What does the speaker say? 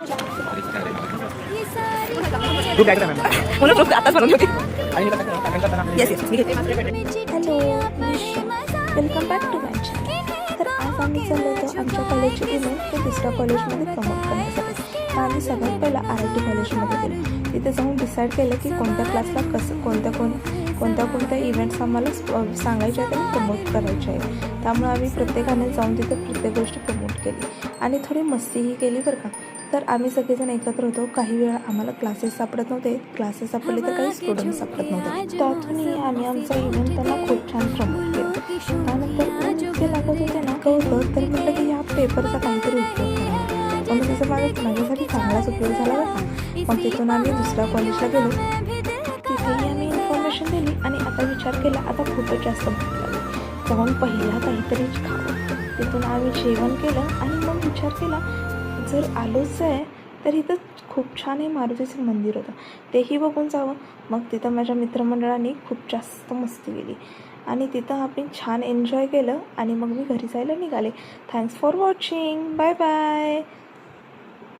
Group घ्यायचा ma'am. म्हणून group आताच बनवली होती. आणि मी कसं कॅमेरा करताना येस येस मी घेते. Hello, welcome back to my channel. तर आज आम्ही चाललो होतो आमच्या कॉलेजचे इव्हेंट ते दुसऱ्या कॉलेजमध्ये प्रमोट करण्यासाठी. तर आम्ही सगळ्यात पहिला RIT कॉलेजमध्ये गेलो. तिथे जाऊन डिसाईड केलं की कोणत्या क्लासला कसं कोणत्या इव्हेंट्स आम्हाला सांगायचे आहेत आणि प्रमोट करायचे आहे. त्यामुळे आम्ही प्रत्येकाने जाऊन तिथे प्रत्येक गोष्ट प्रमोट केली आणि थोडी मस्तीही केली बरं का. तर आम्ही सगळेजण एकत्र होतो. काही वेळा आम्हाला क्लासेस सापडत नव्हते, क्लासेस सापडले तर काही स्टुडंट सापडत नव्हते. त्यातूनही आम्ही आमचा इव्हेंट त्यांना खूप छान प्रमोट केला. त्यानंतर इतके लागत होते ना होतं तर म्हटलं की ह्या पेपरचा काहीतरी उपयोग करावा. मग त्याचा माझ्यासाठी चांगलाच उपयोग झाला बरं का. मग तिथून आम्ही दुसऱ्या कॉलेजला गेलो. तिथेही आम्ही इन्फॉर्मेशन दिली आणि आता विचार केला आता खूपच जास्त भूक लागली, जाऊन पहिला काहीतरी खावं. तिथून आम्ही जेवण केलं आणि मग विचार केला जर आलोच आहे तर इथं खूप छान हे मारुतीचं मंदिर होतं, तेही बघून जावं. मग तिथं माझ्या मित्रमंडळाने खूप जास्त मस्ती केली आणि तिथं आम्ही छान एन्जॉय केलं आणि मग मी घरी जायला निघाले. Thanks for watching. Bye bye.